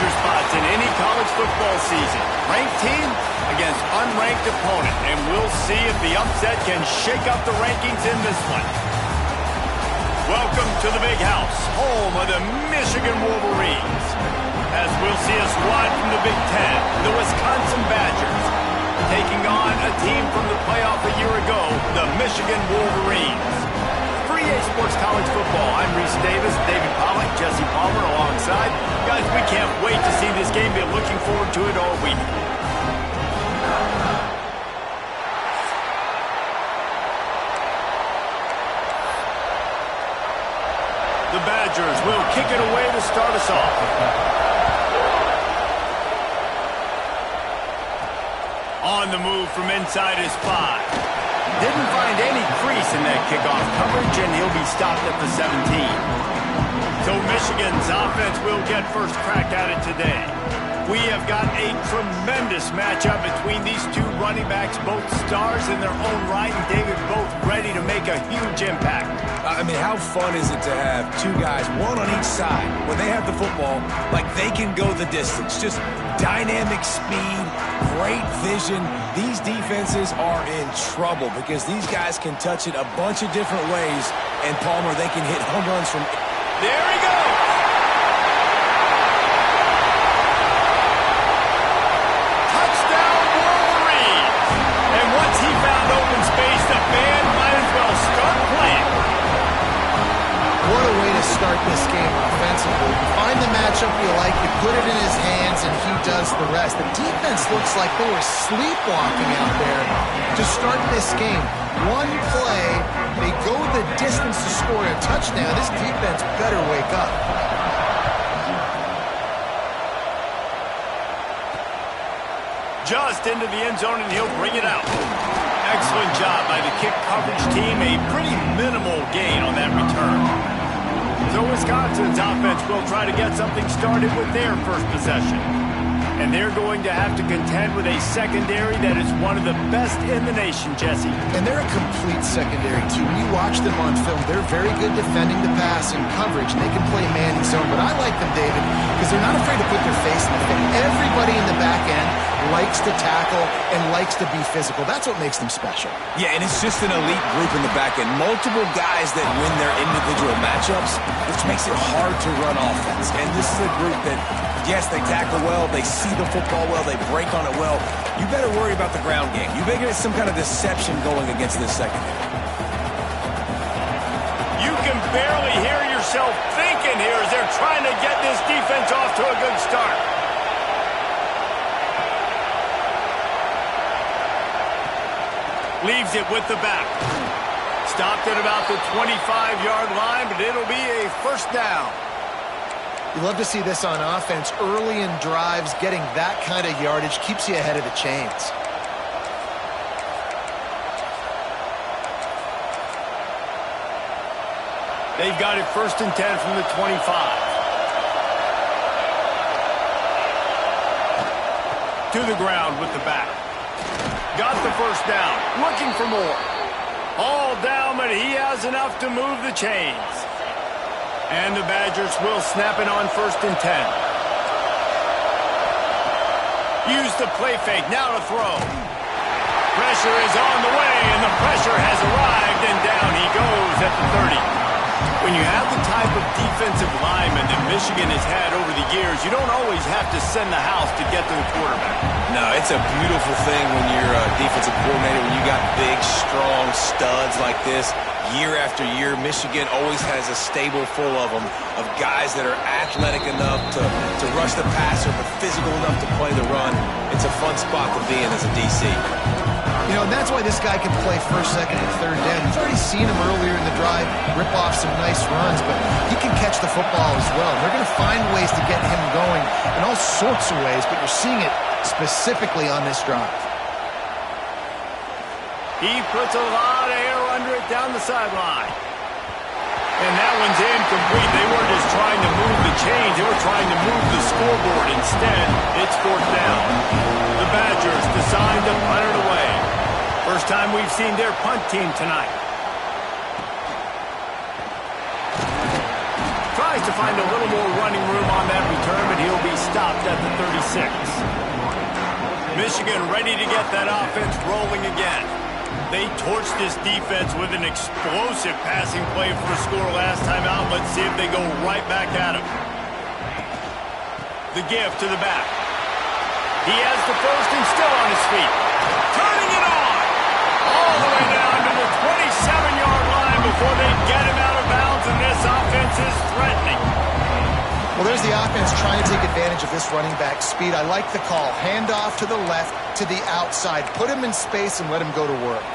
danger spots in any college football season. Ranked team against unranked opponent, and we'll see if the upset can shake up the rankings in this one. Welcome to the Big House, home of the Michigan Wolverines. As we'll see a squad from the Big Ten, the Wisconsin Badgers, taking on a team from the playoff a year ago, the Michigan Wolverines. For EA Sports College Football, I'm Reese Davis, David Pollack, Jesse Palmer alongside. Guys, we can't wait to see this game. Been looking forward to it all week. The Badgers will kick it away to start us off. On the move from inside his 5. Didn't find any crease in that kickoff coverage, and he'll be stopped at the 17. So Michigan's offense will get first crack at it today. We have got a tremendous matchup between these two running backs, both stars in their own right, and David, both ready to make a huge impact. I mean, how fun is it to have two guys, one on each side, when they have the football, like they can go the distance. Just dynamic speed, great vision. These defenses are in trouble because these guys can touch it a bunch of different ways, and Palmer, they can hit home runs from... There he goes! Touchdown, Wolverines! And once he found open space, the band might as well start playing. What a way to start this game offensively. You find the matchup you like, you put it in his hands, and he does the rest. The defense looks like they were sleepwalking out there to start this game. One play, they go the distance to score a touchdown. This defense better wake up. Just into the end zone, and he'll bring it out. Excellent job by the kick coverage team. A pretty minimal gain on that return. So Wisconsin's offense will try to get something started with their first possession. And they're going to have to contend with a secondary that is one of the best in the nation, Jesse. And they're a complete secondary, too. When you watch them on film, they're very good defending the pass and coverage, and they can play man and zone. But I like them, David, because they're not afraid to put their face in the thing. Everybody in the back end likes to tackle and likes to be physical. That's what makes them special. Yeah, and it's just an elite group in the back end. Multiple guys that win their individual matchups, which makes it hard to run offense. And this is a group that, yes, they tackle well, they see the football well, they break on it well. You better worry about the ground game. You better get some kind of deception going against this secondary. You can barely hear yourself thinking here as they're trying to get this defense off to a good start. Leaves it with the back. Stopped at about the 25-yard line, but it'll be a first down. You love to see this on offense. Early in drives, getting that kind of yardage keeps you ahead of the chains. They've got it 1st and 10 from the 25. To the ground with the back. Got the first down. Looking for more. All down, but he has enough to move the chains. And the Badgers will snap it on 1st and 10. Use the play fake. Now to throw. Pressure is on the way, and the pressure has arrived, and down he goes at the 30. When you have the type of defensive lineman that Michigan has had over the years, you don't always have to send the house to get to the quarterback. No, it's a beautiful thing when you're a defensive coordinator, when you got big, strong studs like this. Year after year, Michigan always has a stable full of them, of guys that are athletic enough to rush the passer, but physical enough to play the run. It's a fun spot to be in as a DC. You know, and that's why this guy can play 1st, 2nd, and 3rd down. You've already seen him earlier in the drive rip off some nice runs, but he can catch the football as well. They're going to find ways to get him going in all sorts of ways, but you're seeing it specifically on this drive. He puts a lot of air under it down the sideline. And that one's incomplete. They weren't just trying to move the chains. They were trying to move the scoreboard. Instead, it's 4th down. The Badgers decide to punt it away. First time we've seen their punt team tonight. Tries to find a little more running room on that return, but he'll be stopped at the 36. Michigan ready to get that offense rolling again. They torched this defense with an explosive passing play for a score last time out. Let's see if they go right back at him. The give to the back. He has the first and still on his feet. Turning it on. All the way down to the 27-yard line before they get him out of bounds, and this offense is threatening. Well, there's the offense trying to take advantage of this running back speed. I like the call. Hand off to the left, to the outside. Put him in space and let him go to work.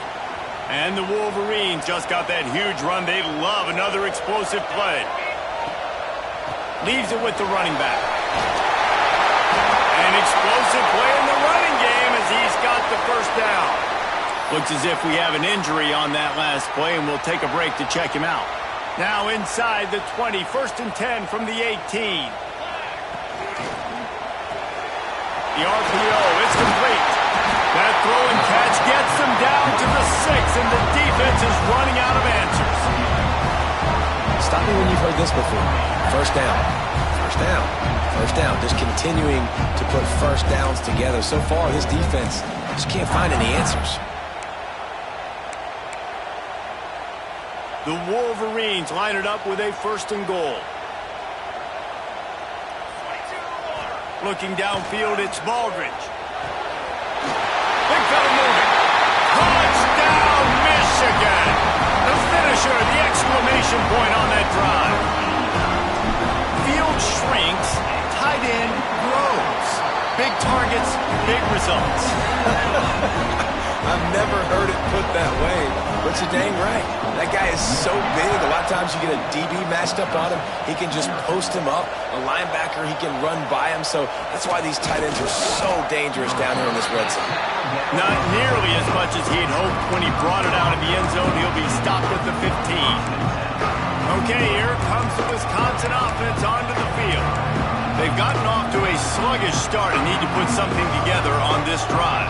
And the Wolverines just got that huge run. They love another explosive play. Leaves it with the running back. An explosive play in the running game as he's got the first down. Looks as if we have an injury on that last play, and we'll take a break to check him out. Now inside the 20, 1st and 10 from the 18. The RPO is complete. That throw and catch gets them down to the 6, and the defense is running out of answers. Stop me when you've heard this before. First down. First down. First down. Just continuing to put first downs together. So far, this defense just can't find any answers. The Wolverines line it up with a 1st and goal. Looking downfield, it's Baldridge. Big fella moving. Touchdown, Michigan! The finisher, the exclamation point on that drive. Field shrinks, tight end grows. Big targets, big results. I've never heard it put that way, but you're dang right. That guy is so big. A lot of times you get a DB matched up on him. He can just post him up. A linebacker, he can run by him. So that's why these tight ends are so dangerous down here in this red zone. Not nearly as much as he'd hoped when he brought it out of the end zone. He'll be stopped at the 15. Okay, here comes the Wisconsin offense onto the field. They've gotten off to a sluggish start and need to put something together on this drive.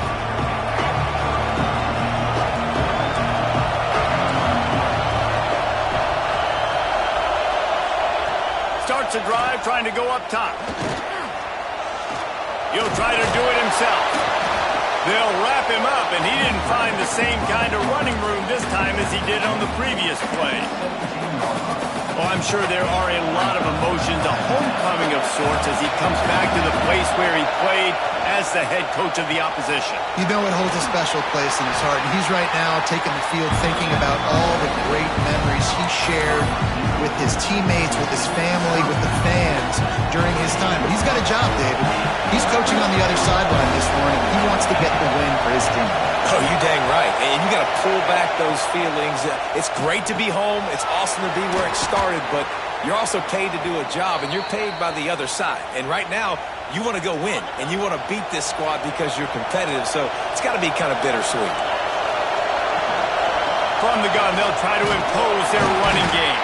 Starts a drive trying to go up top. He'll try to do it himself. They'll wrap him up, and he didn't find the same kind of running room this time as he did on the previous play. Well, I'm sure there are a lot of emotions, a homecoming of sorts, as he comes back to the place where he played as the head coach of the opposition. You know it holds a special place in his heart, and he's right now taking the field thinking about all the great memories he shared with his teammates, with his family, with the fans during his time. But he's got a job, David. He's coaching on the other sideline this morning. He wants to get the win for his team. Oh, you dang right. And you got to pull back those feelings. It's great to be home. It's awesome to be where it started, but you're also paid to do a job, and you're paid by the other side. And right now, you want to go win, and you want to beat this squad because you're competitive, so it's got to be kind of bittersweet. From the gun, they'll try to impose their running game.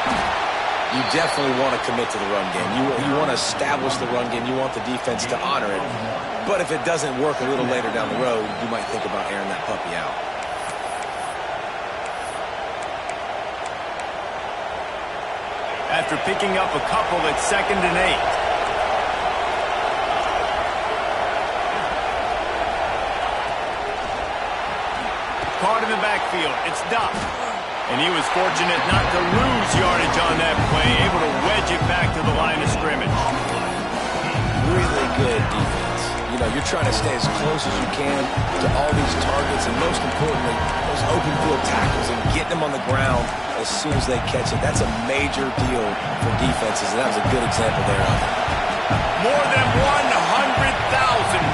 You definitely want to commit to the run game. You want to establish the run game. You want the defense to honor it. But if it doesn't work a little later down the road, you might think about airing that puppy out. After picking up a couple, it's 2nd and 8. Caught in the backfield. It's Duff. And he was fortunate not to lose yardage on that play, able to wedge it back to the line of scrimmage. Really good defense. You know, you're trying to stay as close as you can to all these targets, and most importantly, those open field tackles and getting them on the ground as soon as they catch it. That's a major deal for defenses, and that was a good example there of it. More than 100,000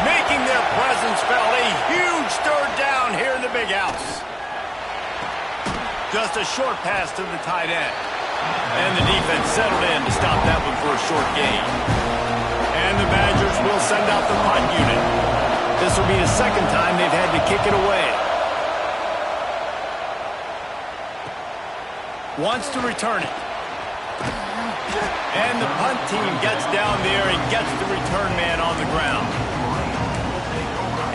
making their presence felt. A huge 3rd down here in the big house. Just a short pass to the tight end. And the defense settled in to stop that one for a short gain. And the Badgers will send out the punt unit. This will be the 2nd time they've had to kick it away. Wants to return it. And the punt team gets down there and gets the return man on the ground.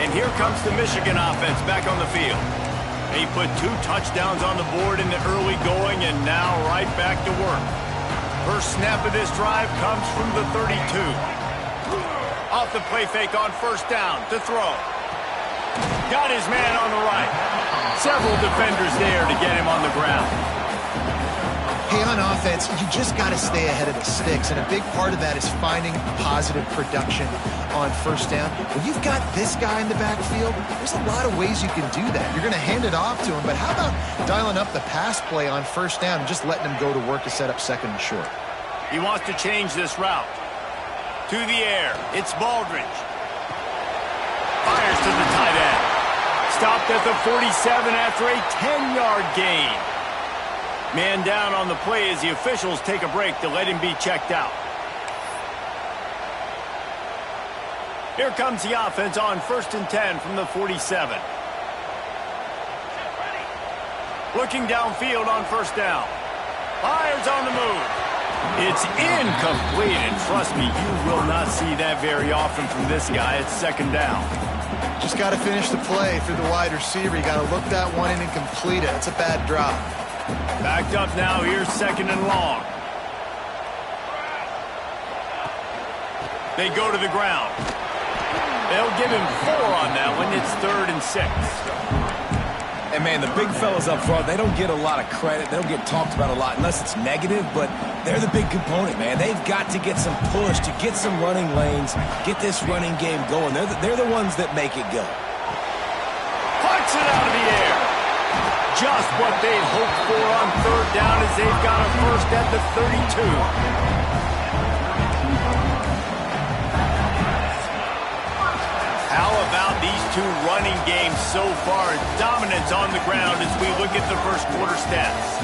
And here comes the Michigan offense back on the field. He put 2 touchdowns on the board in the early going, and now right back to work. First snap of this drive comes from the 32. A Off the play fake on first down to throw. Got his man on the right. Several defenders there to get him on the ground. Hey, on offense, you just got to stay ahead of the sticks, and a big part of that is finding positive production on first down. When you've got this guy in the backfield, there's a lot of ways you can do that. You're going to hand it off to him, but how about dialing up the pass play on first down and just letting him go to work to set up second and short? He wants to change this route. To the air, it's Baldridge. Fires to the tight end. Stopped at the 47 after a 10-yard gain. Man down on the play as the officials take a break to let him be checked out. Here comes the offense on 1st and 10 from the 47. Looking downfield on first down. Fires on the move. It's incomplete, and trust me, you will not see that very often from this guy. It's second down. Just got to finish the play through the wide receiver. You got to look that one in and complete it. It's a bad drop. Backed up now. Here's second and long. They go to the ground. They'll give him 4 on that one. It's 3rd and 6. And, man, the big fellas up front, they don't get a lot of credit. They don't get talked about a lot unless it's negative, but they're the big component, man. They've got to get some push to get some running lanes, get this running game going. They're the ones that make it go. Puts it out of the air. Just what they hoped for on 3rd down as they've got a first at the 32. How about these two running games so far? Dominance on the ground as we look at the first quarter stats.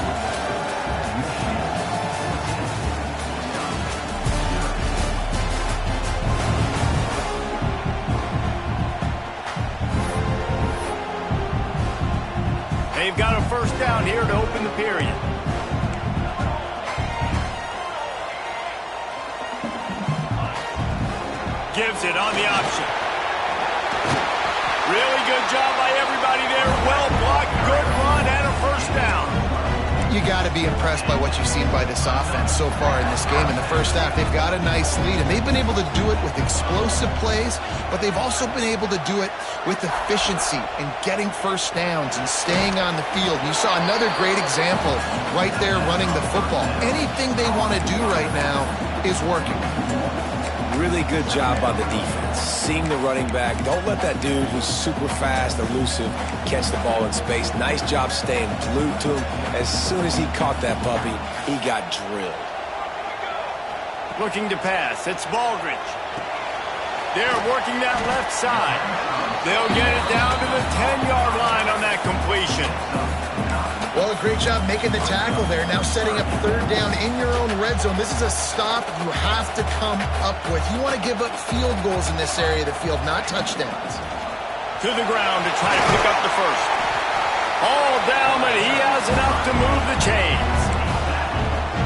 They've got a first down here to open the period. Gives it on the option. Really good job by everybody there. Well blocked, good run, and a first down. You got to be impressed by what you've seen by this offense so far in this game. In the first half, they've got a nice lead, and they've been able to do it with explosive plays, but they've also been able to do it with efficiency and getting first downs and staying on the field. You saw another great example right there running the football. Anything they want to do right now is working. Really good job by the defense. Seeing the running back. Don't let that dude who's super fast, elusive, catch the ball in space. Nice job staying glued to him. As soon as he caught that puppy, he got drilled. Looking to pass. It's Baldridge. They're working that left side. They'll get it down to the 10-yard line on that completion. Well, a great job making the tackle there. Now setting up 3rd down in your own red zone. This is a stop you have to come up with. You want to give up field goals in this area of the field, not touchdowns. To the ground to try to pick up the first. All down, but he has enough to move the chains.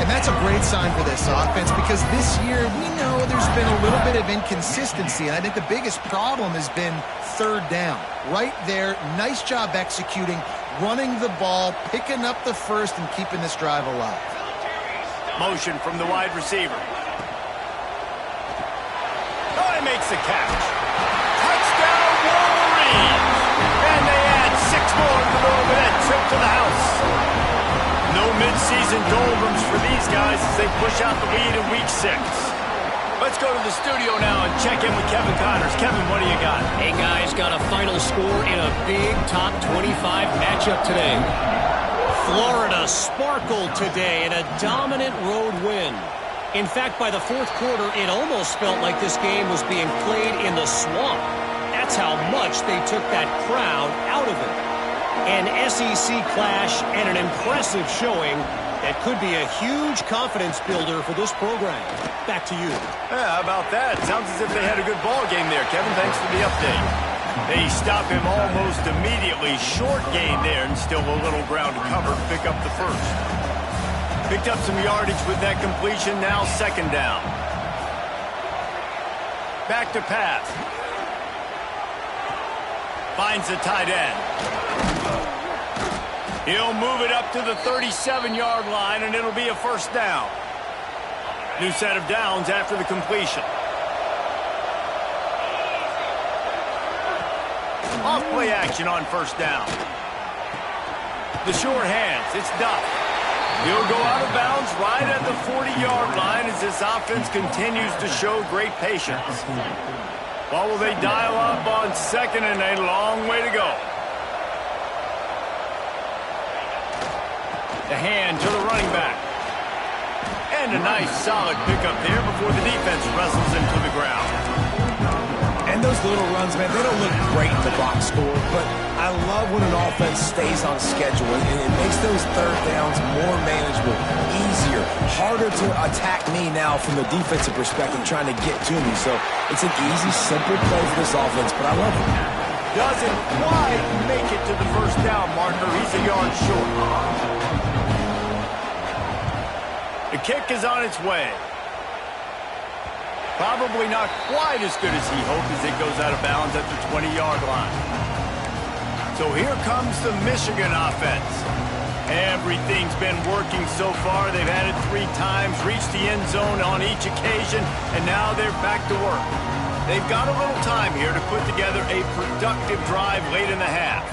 And that's a great sign for this offense because this year we know there's been a little bit of inconsistency, and I think the biggest problem has been 3rd down. Right there, nice job executing, running the ball, picking up the first, and keeping this drive alive. Motion from the wide receiver. Oh, he makes the catch. Touchdown, Wolverines! And they add 6 more to the board with that trip to the house. No midseason doldrums for these guys as they push out the lead in Week 6. Let's go to the studio now and check in with Kevin Connors. Kevin, what do you got? Hey, guys, got a final score in a big top 25 matchup today. Florida sparkled today in a dominant road win. In fact, by the 4th quarter, it almost felt like this game was being played in the swamp. That's how much they took that crowd out of it. An SEC clash and an impressive showing that could be a huge confidence builder for this program. Back to you. Yeah, how about that? Sounds as if they had a good ball game there, Kevin. Thanks for the update. They stop him almost immediately. Short gain there and still a little ground to cover to pick up the first. Picked up some yardage with that completion. Now 2nd down. Back to pass. Finds the tight end. He'll move it up to the 37-yard line, and it'll be a first down. New set of downs after the completion. Off play action on first down. The short hands, it's Duff. He'll go out of bounds right at the 40-yard line as this offense continues to show great patience. Well, will they dial up on second and a long way to go? The hand to the running back. And a nice solid pickup there before the defense wrestles into the ground. And those little runs, man, they don't look great in the box score, but I love when an offense stays on schedule, and it makes those third downs more manageable, easier, harder to attack me now from the defensive perspective trying to get to me. So it's an easy, simple play for this offense, but I love it. Doesn't quite make it to the first down marker. He's a yard short. The kick is on its way. Probably not quite as good as he hoped as it goes out of bounds at the 20-yard line. So here comes the Michigan offense. Everything's been working so far. They've had it 3 times, reached the end zone on each occasion, and now they're back to work. They've got a little time here to put together a productive drive late in the half.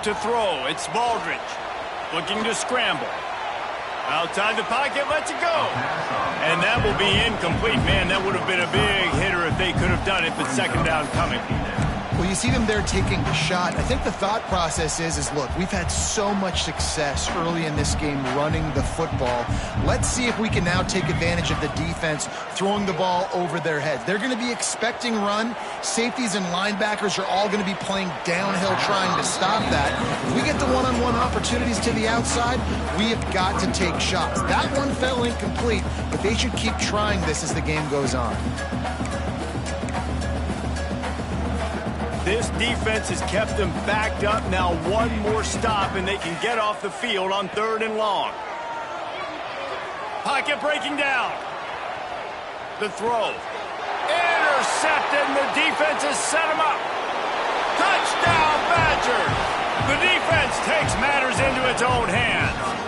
To throw, it's Baldridge looking to scramble. Outside the pocket, lets it go. And that will be incomplete. Man, that would have been a big hitter if they could have done it, but second down coming. Well, you see them there taking the shot. I think the thought process is look, we've had so much success early in this game running the football. Let's see if we can now take advantage of the defense throwing the ball over their heads. They're going to be expecting run. Safeties and linebackers are all going to be playing downhill trying to stop that. If we get the one-on-one opportunities to the outside, we have got to take shots. That one fell incomplete, but they should keep trying this as the game goes on. This defense has kept them backed up. Now one more stop, and they can get off the field on 3rd and long. Pocket breaking down. The throw. Intercepted, and the defense has set him up. Touchdown, Badgers! The defense takes matters into its own hands.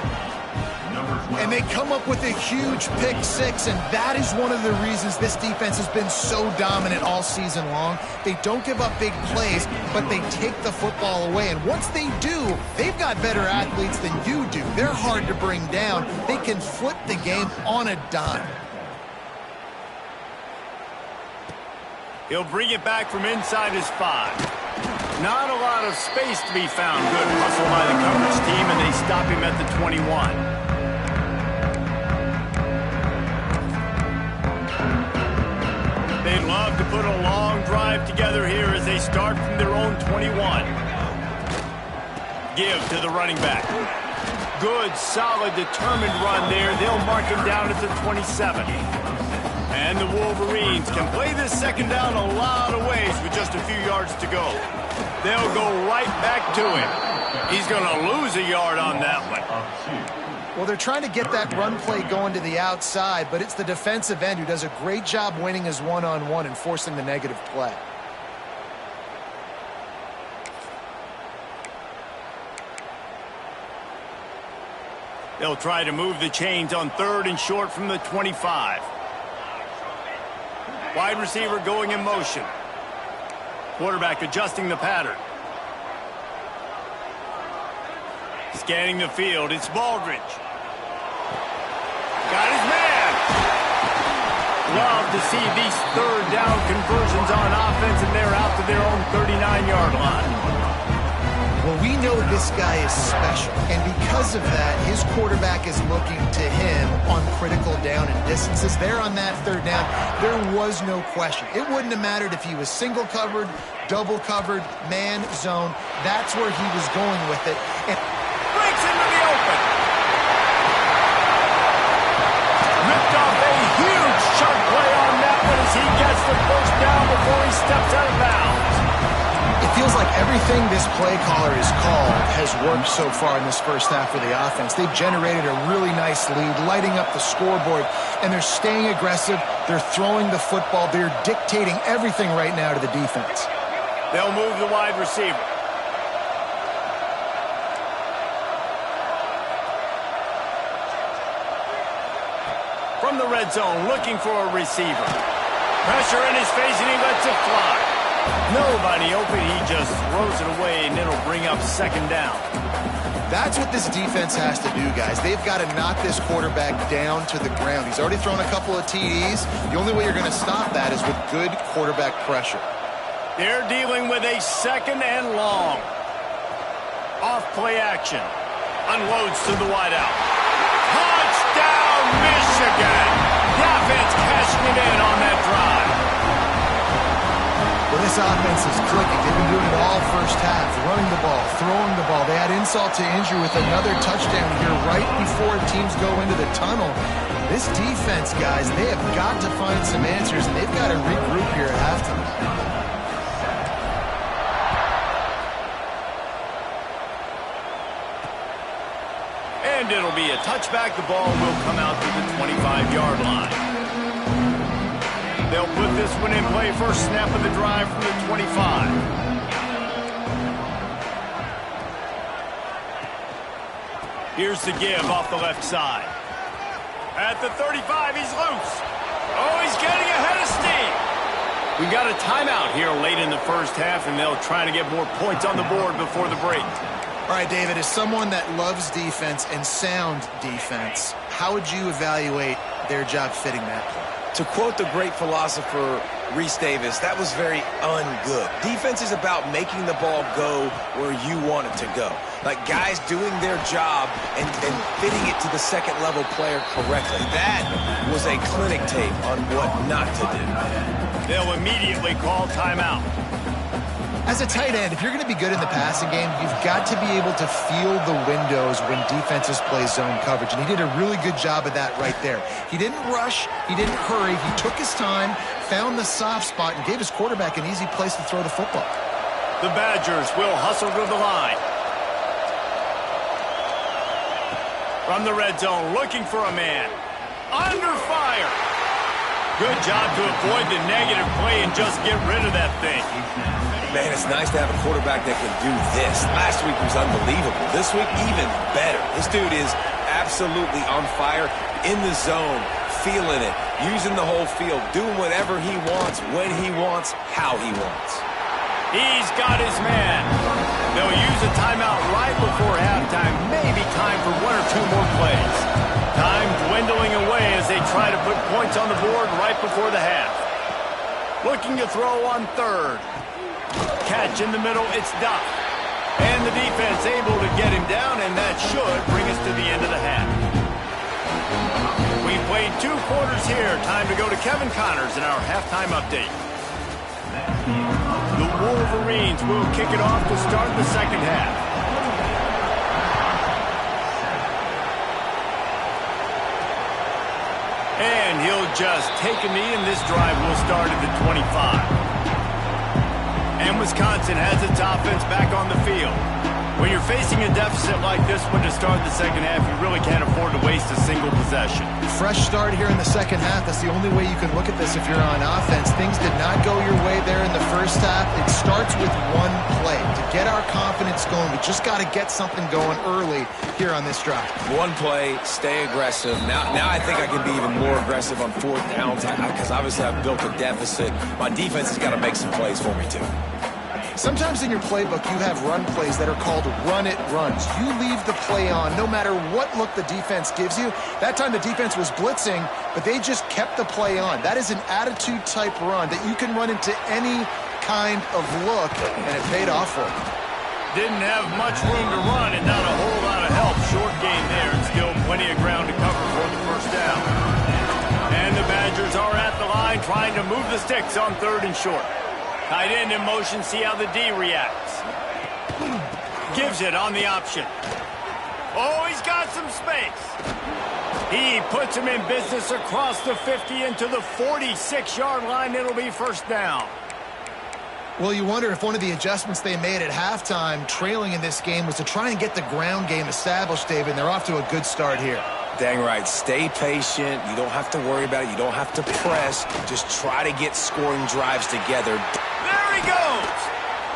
And they come up with a huge pick 6, and that is one of the reasons this defense has been so dominant all season long. They don't give up big plays, but they take the football away. And once they do, they've got better athletes than you do. They're hard to bring down. They can flip the game on a dime. He'll bring it back from inside his 5. Not a lot of space to be found. Good hustle by the coverage team, and they stop him at the 21. They'd love to put a long drive together here as they start from their own 21. Give to the running back. Good, solid, determined run there. They'll mark him down at the 27. And the Wolverines can play this second down a lot of ways with just a few yards to go. They'll go right back to him. He's going to lose a yard on that one. Well, they're trying to get that run play going to the outside, but it's the defensive end who does a great job winning his one-on-one and forcing the negative play. They'll try to move the chains on 3rd and short from the 25. Wide receiver going in motion. Quarterback adjusting the pattern. Scanning the field, it's Baldridge. Got his man. Love to see these 3rd down conversions on offense, and they're out to their own 39-yard line. Well, we know this guy is special, and because of that, his quarterback is looking to him on critical down and distances. There on that 3rd down, there was no question. It wouldn't have mattered if he was single covered, double covered, man, zone. That's where he was going with it. And breaks into the open. Ripped off a huge chunk play on that one as he gets the first down before he steps out of bounds. it feels like everything this play caller has called has worked so far in this first half for the offense. They've generated a really nice lead, lighting up the scoreboard, and they're staying aggressive. They're throwing the football. They're dictating everything right now to the defense. They'll move the wide receiver. From the red zone, looking for a receiver. Pressure in his face, and he lets it fly. Nobody open. He just throws it away, and it'll bring up second down. That's what this defense has to do, guys. They've got to knock this quarterback down to the ground. He's already thrown a couple of TDs. The only way you're going to stop that is with good quarterback pressure. They're dealing with a second and long. Off play action. Unloads to the wideout. Touchdown, Michigan! The offense cashing it in on that drive. Well, this offense is clicking. They've been doing it all first half. Running the ball, throwing the ball. They had insult to injury with another touchdown here right before teams go into the tunnel. This defense, guys, they have got to find some answers, and they've got to regroup here at halftime. And it'll be a touchback. The ball will come out to the 25-yard line. They'll put this one in play. First snap of the drive from the 25. Here's the give off the left side. At the 35, he's loose. Oh, he's getting ahead of steam. We got a timeout here late in the first half, and they'll try to get more points on the board before the break. All right, David, as someone that loves defense and sound defense, how would you evaluate their job fitting that play? To quote the great philosopher Reese Davis, that was very ungood. Defense is about making the ball go where you want it to go. Like guys doing their job and fitting it to the second-level player correctly. That was a clinic tape on what not to do. They'll immediately call timeout. As a tight end, if you're going to be good in the passing game, you've got to be able to feel the windows when defenses play zone coverage, and he did a really good job of that right there. He didn't rush, he didn't hurry, he took his time, found the soft spot, and gave his quarterback an easy place to throw the football. The Badgers will hustle to the line. From the red zone, looking for a man. Under fire. Good job to avoid the negative play and just get rid of that thing. Man, it's nice to have a quarterback that can do this. Last week was unbelievable. This week, even better. This dude is absolutely on fire, in the zone, feeling it, using the whole field, doing whatever he wants, when he wants, how he wants. He's got his man. They'll use a timeout right before halftime. Maybe time for one or two more plays. Time dwindling away as they try to put points on the board right before the half. Looking to throw on third. Catch in the middle, it's Duff. And the defense able to get him down, and that should bring us to the end of the half. We played 2 quarters here. Time to go to Kevin Connors in our halftime update. The Wolverines will kick it off to start the second half. And he'll just take a knee, and this drive will start at the 25. And Wisconsin has its offense back on the field. When you're facing a deficit like this one to start the second half, you really can't afford to waste a single possession. Fresh start here in the second half. That's the only way you can look at this if you're on offense. Things did not go your way there in the first half. It starts with one play. To get our confidence going, we just got to get something going early here on this drive. One play, stay aggressive. Now I think I can be even more aggressive on 4th downs because obviously I've built a deficit. My defense has got to make some plays for me too. Sometimes in your playbook, you have run plays that are called run-it runs. You leave the play on no matter what look the defense gives you. That time the defense was blitzing, but they just kept the play on. That is an attitude-type run that you can run into any kind of look, and it paid off for them. Didn't have much room to run and not a whole lot of help. Short game there, and still plenty of ground to cover for the first down. And the Badgers are at the line trying to move the sticks on 3rd and short. Tight end in motion, see how the D reacts. Gives it on the option. Oh, he's got some space. He puts him in business across the 50 into the 46-yard line. It'll be first down. Well, you wonder if one of the adjustments they made at halftime, trailing in this game, was to try and get the ground game established, David, and they're off to a good start here. Dang right. Stay patient. You don't have to worry about it. You don't have to press. Just try to get scoring drives together. There he goes.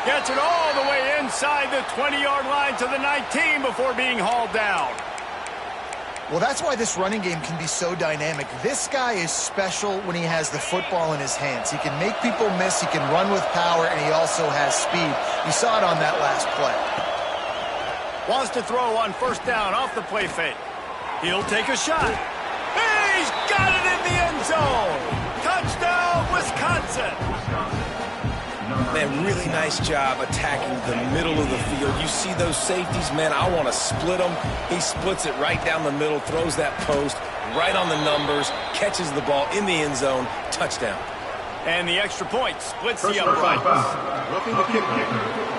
Gets it all the way inside the 20-yard line to the 19 before being hauled down. Well, that's why this running game can be so dynamic. This guy is special when he has the football in his hands. He can make people miss, he can run with power, and he also has speed. You saw it on that last play. Wants to throw on first down off the play fake. He'll take a shot. He's got it in the end zone. Touchdown, Wisconsin. Man, really nice job attacking the middle of the field. You see those safeties, man, I want to split them. He splits it right down the middle, throws that post, right on the numbers, catches the ball in the end zone, touchdown. And the extra point splits the uprights. Roughing the kick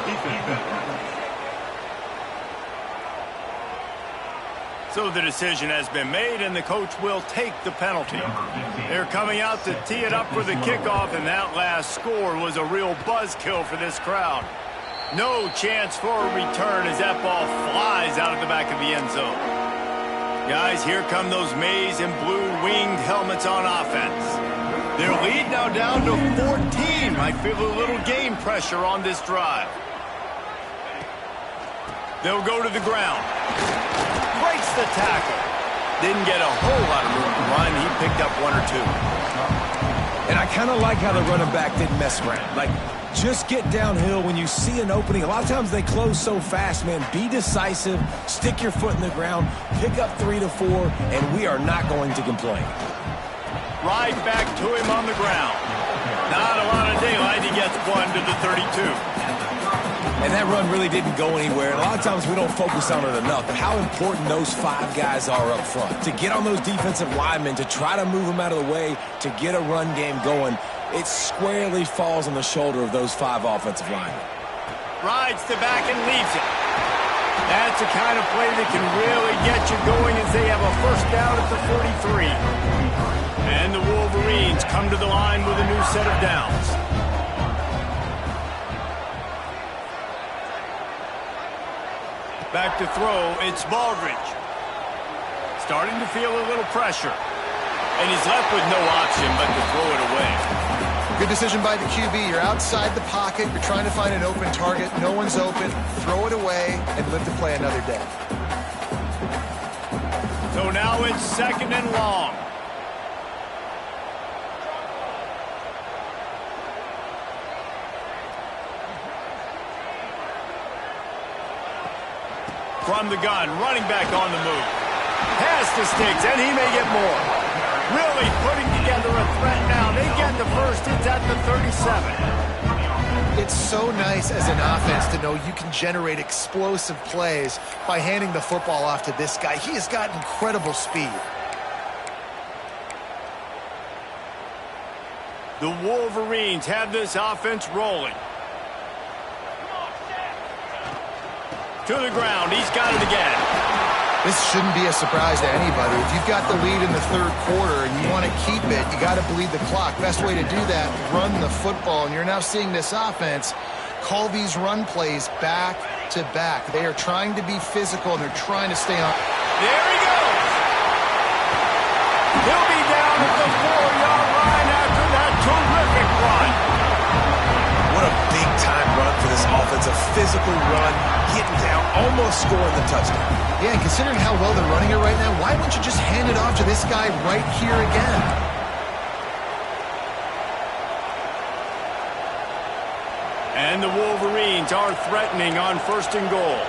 defense. So the decision has been made, and the coach will take the penalty. They're coming out to tee it up for the kickoff, and that last score was a real buzzkill for this crowd. No chance for a return as that ball flies out of the back of the end zone. Guys, here come those maize and blue winged helmets on offense. Their lead now down to 14. Might feel a little game pressure on this drive. They'll go to the ground. Breaks the tackle. Didn't get a whole lot of room to run. He picked up one or two. And I kind of like how the running back didn't mess around. Like, just get downhill when you see an opening. A lot of times they close so fast, man. Be decisive. Stick your foot in the ground. Pick up 3 to 4, and we are not going to complain. Right back to him on the ground. Not a lot of daylight. He gets one to the 32. And that run really didn't go anywhere. And a lot of times we don't focus on it enough. But how important those 5 guys are up front. To get on those defensive linemen, to try to move them out of the way, to get a run game going, it squarely falls on the shoulder of those 5 offensive linemen. Rides the back and leaves it. That's the kind of play that can really get you going as they have a first down at the 43. And the Wolverines come to the line with a new set of downs. Back to throw, it's Baldridge. Starting to feel a little pressure. And he's left with no option but to throw it away. Good decision by the QB. You're outside the pocket. You're trying to find an open target. No one's open. Throw it away and live to play another day. So now it's second and long. From the gun, running back on the move. Pass to Sticks, and he may get more. Really putting together a threat now. They get the first. It's at the 37. It's so nice as an offense to know you can generate explosive plays by handing the football off to this guy. He has got incredible speed. The Wolverines have this offense rolling. To the ground. He's got it again. This shouldn't be a surprise to anybody. If you've got the lead in the third quarter and you want to keep it, you got to bleed the clock. Best way to do that, run the football. And you're now seeing this offense call these run plays back to back. They are trying to be physical, and they're trying to stay on. There he goes. He'll be down at the 4-yard line after that terrific run. What a big-time run for this offense. A physical run, getting down, almost scoring the touchdown. Yeah, and considering how well they're running it right now, why wouldn't you just hand it off to this guy right here again? And the Wolverines are threatening on first and goal.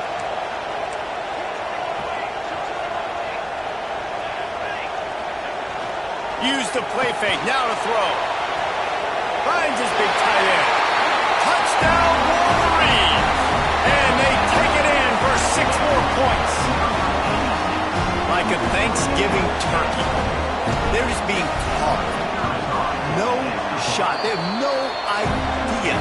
Use the play fake, now to throw. Finds his big tight end. Touchdown Wolverines! And they take it in for 6 more points. Like a Thanksgiving turkey. They're just being carved. No shot. They have no idea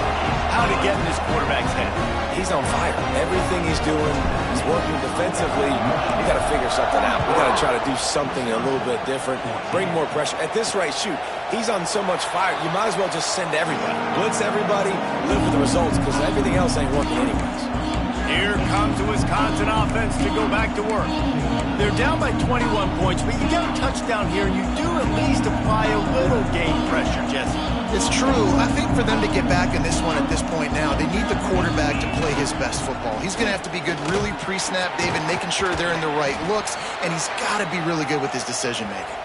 how to get in this quarterback's head. He's on fire. Everything he's doing, he's working defensively. We got to figure something out. We got to try to do something a little bit different, bring more pressure. At this rate, shoot, he's on so much fire, you might as well just send everybody. Blitz everybody, live with the results, because everything else ain't working anyways. Here comes the Wisconsin offense to go back to work. They're down by 21 points, but you get a touchdown here, and you do at least apply a little game pressure, Jesse. It's true. I think for them to get back in this one at this point now, they need the quarterback to play his best football. He's going to have to be good really pre-snap, David, making sure they're in the right looks, and he's got to be really good with his decision-making.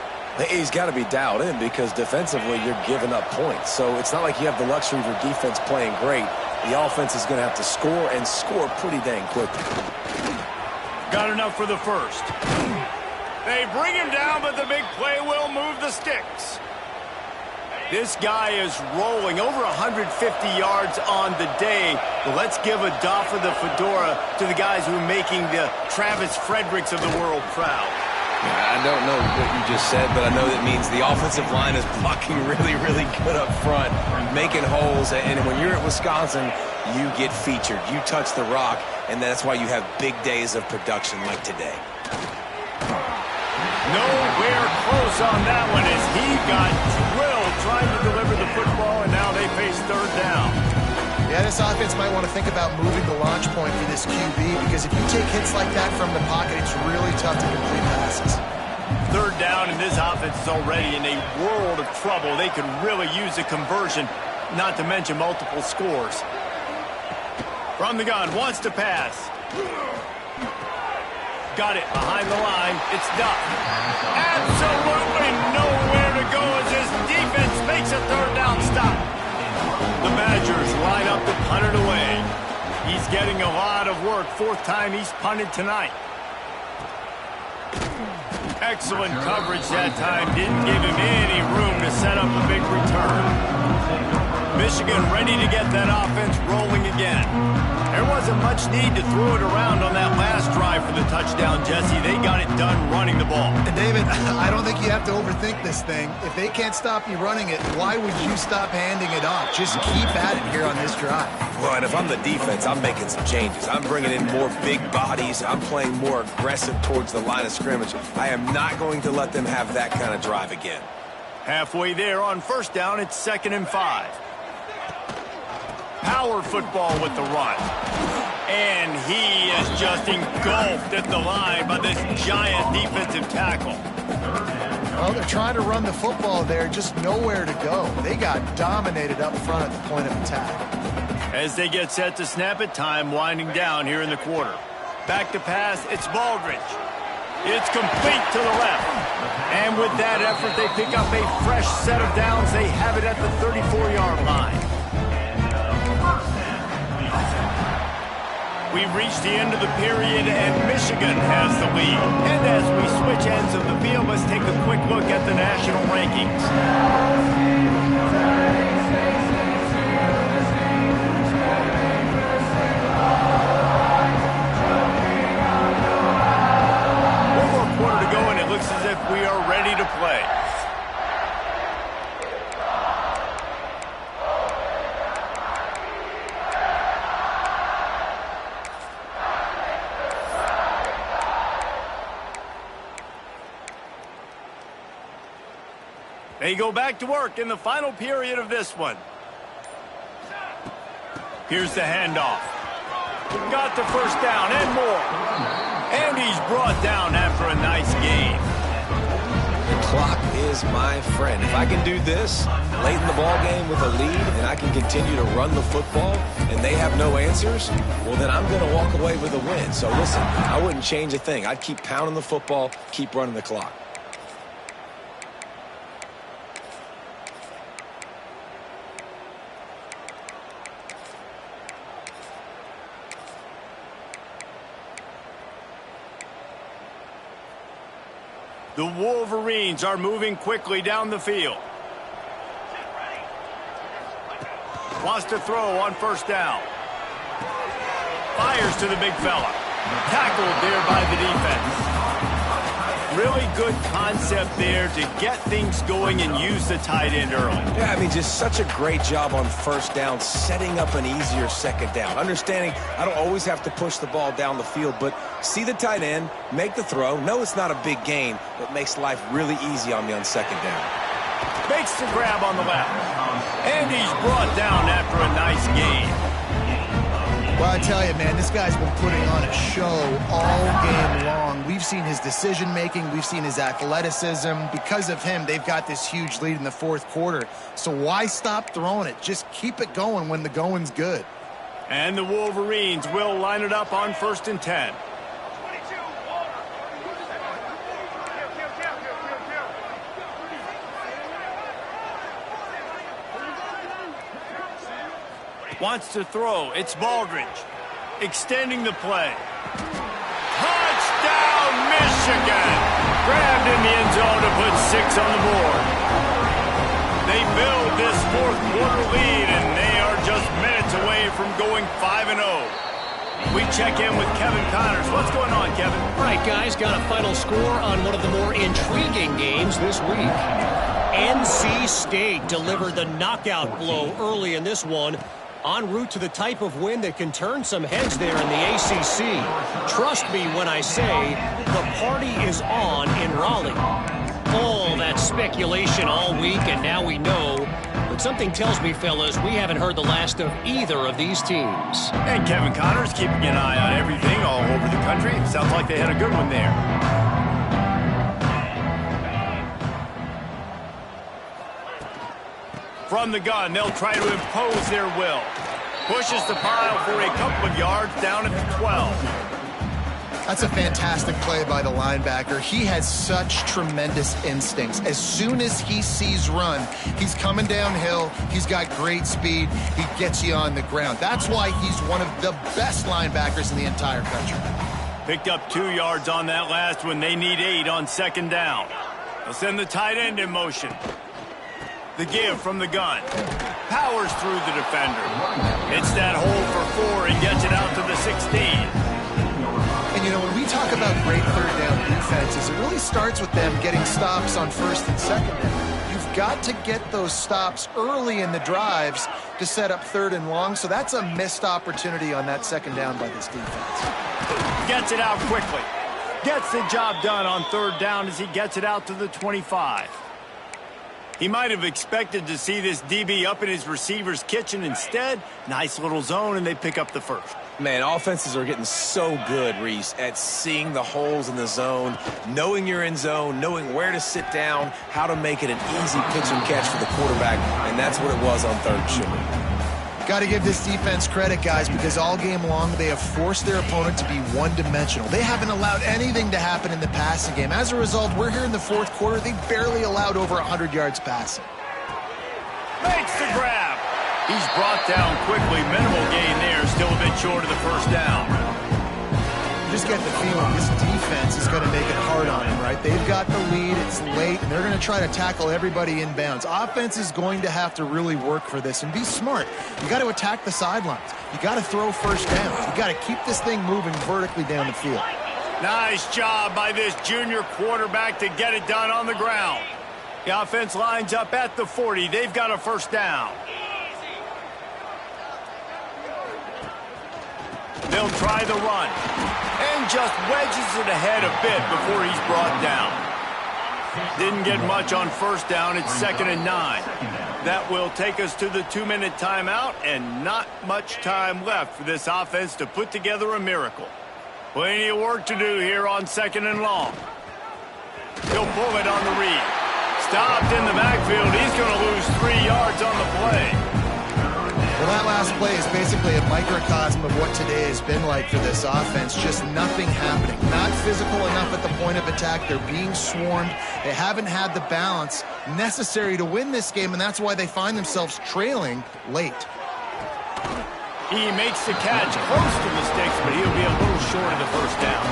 He's got to be dialed in because defensively you're giving up points. So it's not like you have the luxury of your defense playing great. The offense is going to have to score and score pretty dang quickly. Got enough for the first. They bring him down, but the big play will move the sticks. This guy is rolling over 150 yards on the day. But let's give a doff of the fedora to the guys who are making the Travis Fredericks of the world proud. I don't know what you just said, but I know that means the offensive line is blocking really, really good up front, making holes, and when you're at Wisconsin, you get featured. You touch the rock, and that's why you have big days of production like today. Nowhere close on that one as he got drilled trying to deliver the football, and now they face third down. Yeah, this offense might want to think about moving the launch point for this QB because if you take hits like that from the pocket, it's really tough to complete passes. Third down, and this offense is already in a world of trouble. They could really use a conversion, not to mention multiple scores. From the gun, wants to pass. Got it behind the line. It's Duck. Absolutely nowhere to go as his defense makes a third down stop. The Badgers line up to punt it away. He's getting a lot of work. Fourth time he's punted tonight. Excellent coverage that time. Didn't give him any room to set up a big return. Michigan ready to get that offense rolling again. There wasn't much need to throw it around on that last drive for the touchdown, Jesse. They got it done running the ball. And David, I don't think you have to overthink this thing. If they can't stop you running it, why would you stop handing it off? Just keep at it here on this drive. Well, and if I'm the defense, I'm making some changes. I'm bringing in more big bodies. I'm playing more aggressive towards the line of scrimmage. I am not going to let them have that kind of drive again. Halfway there on first down, it's 2nd and 5. Power football with the run. And he is just engulfed at the line by this giant defensive tackle. Well, they're trying to run the football there, just nowhere to go. They got dominated up front at the point of attack. As they get set to snap it, time winding down here in the quarter. Back to pass, it's Baldridge. It's complete to the left. And with that effort, they pick up a fresh set of downs. They have it at the 34-yard line. We've reached the end of the period, and Michigan has the lead. And as we switch ends of the field, let's take a quick look at the national rankings. One more quarter to go, and it looks as if we are ready to play. They go back to work in the final period of this one. Here's the handoff. Got the first down and more. And he's brought down after a nice gain. The clock is my friend. If I can do this late in the ball game with a lead and I can continue to run the football and they have no answers, well, then I'm going to walk away with a win. So listen, I wouldn't change a thing. I'd keep pounding the football, keep running the clock. The Wolverines are moving quickly down the field. Wants to throw on first down. Fires to the big fella. Tackled there by the defense. Really good concept there to get things going and use the tight end early. Yeah, I mean, just such a great job on first down, setting up an easier second down. Understanding I don't always have to push the ball down the field, but see the tight end, make the throw. No, it's not a big gain, but makes life really easy on me on second down. Makes the grab on the left. And he's brought down after a nice gain. Well, I tell you, man, this guy's been putting on a show all game long. We've seen his decision-making. We've seen his athleticism. Because of him, they've got this huge lead in the fourth quarter. So why stop throwing it? Just keep it going when the going's good. And the Wolverines will line it up on 1st and 10. Wants to throw. It's Baldridge. Extending the play. Touchdown, Michigan! Grabbed in the end zone to put 6 on the board. They build this 4th quarter lead, and they are just minutes away from going 5-0. We check in with Kevin Connors. What's going on, Kevin? All right, guys, got a final score on one of the more intriguing games this week. NC State delivered the knockout blow early in this one, en route to the type of win that can turn some heads there in the ACC. Trust me when I say the party is on in Raleigh. All that speculation all week, and now we know. But something tells me, fellas, we haven't heard the last of either of these teams. And Kevin Connors keeping an eye on everything all over the country. Sounds like they had a good one there. From the gun, they'll try to impose their will. Pushes the pile for a couple of yards down at the 12. That's a fantastic play by the linebacker. He has such tremendous instincts. As soon as he sees run, he's coming downhill. He's got great speed. He gets you on the ground. That's why he's one of the best linebackers in the entire country. Picked up 2 yards on that last one. They need 8 on 2nd down. They'll send the tight end in motion. The give from the gun. Powers through the defender. Hits that hole for 4 and gets it out to the 16. And, you know, when we talk about great 3rd down defenses, it really starts with them getting stops on 1st and 2nd down. You've got to get those stops early in the drives to set up 3rd and long, so that's a missed opportunity on that 2nd down by this defense. Gets it out quickly. Gets the job done on 3rd down as he gets it out to the 25. He might have expected to see this DB up in his receiver's kitchen. Instead, nice little zone, and they pick up the 1st. Man, offenses are getting so good, Reese, at seeing the holes in the zone, knowing you're in zone, knowing where to sit down, how to make it an easy pitch and catch for the quarterback, and that's what it was on 3rd and short. Got to give this defense credit, guys, because all game long they have forced their opponent to be one-dimensional. They haven't allowed anything to happen in the passing game. As a result, we're here in the 4th quarter. They barely allowed over 100 yards passing. Makes the grab. He's brought down quickly. Minimal gain there. Still a bit short of the 1st down. You just get the feeling this defense is going to make it hard on him, right? They've got the lead. It's late, and they're going to try to tackle everybody inbounds. Offense is going to have to really work for this and be smart. You got to attack the sidelines. You got to throw 1st downs. You got to keep this thing moving vertically down the field. Nice job by this junior quarterback to get it done on the ground. The offense lines up at the 40. They've got a 1st down. They'll try the run. And just wedges it ahead a bit before he's brought down. Didn't get much on 1st down. It's 2nd and 9. That will take us to the 2-minute timeout, and not much time left for this offense to put together a miracle. Plenty of work to do here on 2nd and long. He'll pull it on the read. Stopped in the backfield. He's going to lose 3 yards on the play. Well, that last play is basically a microcosm of what today has been like for this offense. Just nothing happening. Not physical enough at the point of attack. They're being swarmed. They haven't had the balance necessary to win this game, and that's why they find themselves trailing late. He makes the catch close to the sticks, but he'll be a little short of the 1st down.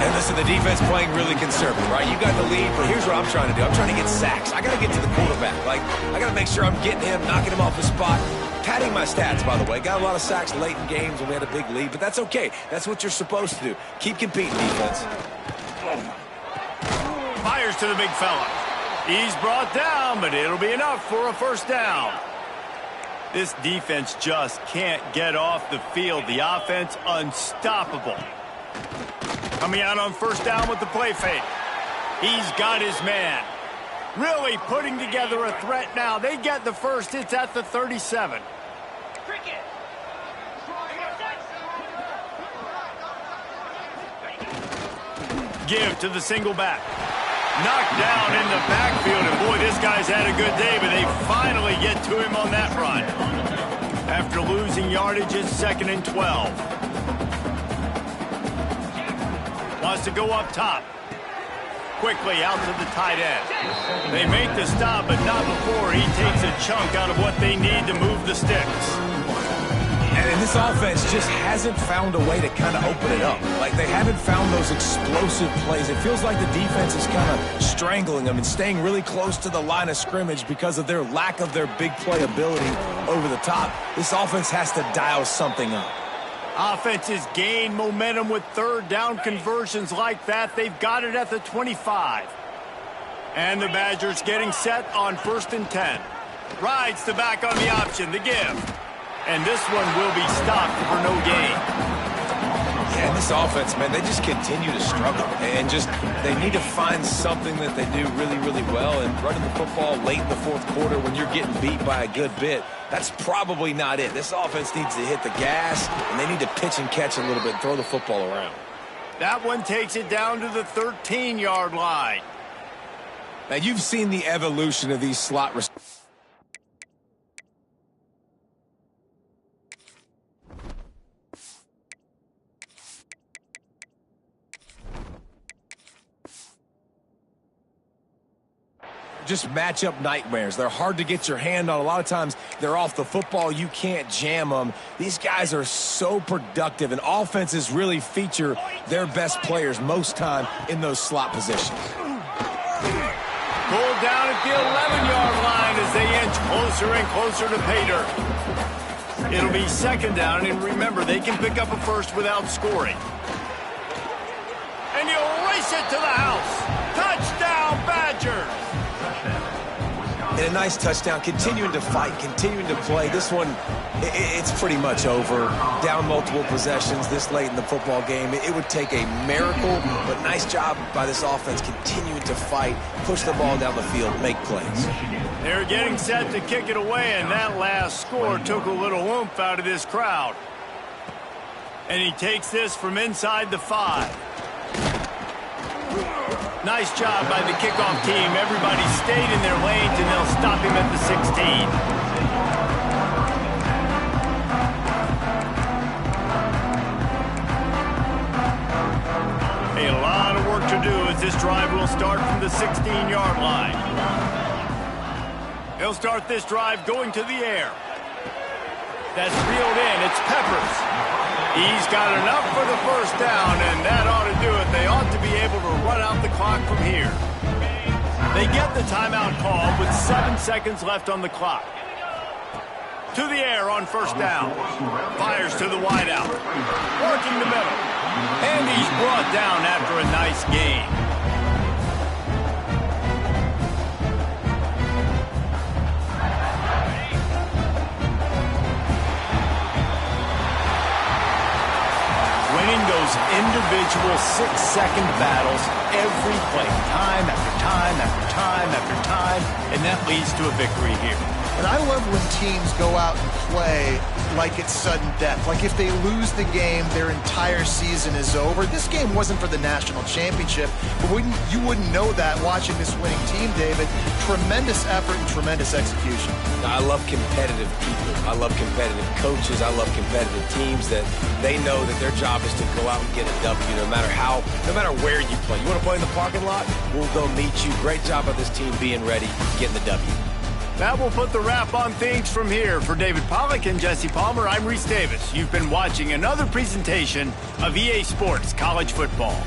And listen, the defense playing really conservative, right? You got the lead, but here's what I'm trying to do. I'm trying to get sacks. I got to get to the quarterback. I got to make sure I'm getting him, knocking him off the spot. Padding my stats, by the way. Got a lot of sacks late in games when we had a big lead, but that's okay. That's what you're supposed to do. Keep competing, defense. Fires to the big fella. He's brought down, but it'll be enough for a 1st down. This defense just can't get off the field. The offense unstoppable. Coming out on 1st down with the play fake. He's got his man. Really putting together a threat now. They get the 1st. It's at the 37. Give to the single back. Knocked down in the backfield, and boy, this guy's had a good day, but they finally get to him on that run. After after losing yardage. It's 2nd and 12. Wants to go up top. Quickly out to the tight end. They make the stop, but not before he takes a chunk out of what they need to move the sticks. And this offense just hasn't found a way to kind of open it up. Like, they haven't found those explosive plays. It feels like the defense is kind of strangling them and staying really close to the line of scrimmage because of their lack of their big play ability over the top. This offense has to dial something up. Offenses gain momentum with third down conversions like that. They've got it at the 25. And the Badgers getting set on 1st and 10. Rides the back on the option, the give. And this one will be stopped for no gain. Yeah, and this offense, man, they just continue to struggle. And just, they need to find something that they do really, really well. And running the football late in the 4th quarter when you're getting beat by a good bit, that's probably not it. This offense needs to hit the gas, and they need to pitch and catch a little bit and throw the football around. That one takes it down to the 13-yard line. Now, you've seen the evolution of these slot receivers. Just matchup nightmares. They're hard to get your hand on. A lot of times they're off the football. You can't jam them. These guys are so productive, and offenses really feature their best players most time in those slot positions. Pulled down at the 11-yard line as they inch closer and closer to pay dirt. It'll be 2nd down, and remember, they can pick up a first without scoring. And you'll race it to the house. Touchdown, Badgers! And a nice touchdown, continuing to fight, continuing to play. This one, it's pretty much over. Down multiple possessions this late in the football game. It would take a miracle, but nice job by this offense continuing to fight, push the ball down the field, make plays. They're getting set to kick it away, and that last score took a little oomph out of this crowd. And he takes this from inside the 5. Nice job by the kickoff team. Everybody stayed in their lanes, and they'll stop him at the 16. A lot of work to do as this drive will start from the 16-yard line. He'll start this drive going to the air. That's reeled in. It's Peppers. He's got enough for the 1st down, and that ought to do it. They ought to be able to run out the clock from here. They get the timeout call with 7 seconds left on the clock. To the air on 1st down. Fires to the wideout. Working the middle. And he's brought down after a nice gain. Winning those individual 6-second battles every play, time after time after time after time, and that leads to a victory here. And I love when teams go out and play like it's sudden death. Like if they lose the game, their entire season is over. This game wasn't for the national championship, but you wouldn't know that watching this winning team, David. Tremendous effort and tremendous execution. I love competitive people. I love competitive coaches. I love competitive teams that they know that their job is to go out and get a W no matter where you play. You want to play in the parking lot? We'll go meet you. Great job by this team being ready, getting the W. That will put the wrap on things from here. For David Pollack and Jesse Palmer, I'm Reese Davis. You've been watching another presentation of EA Sports College Football.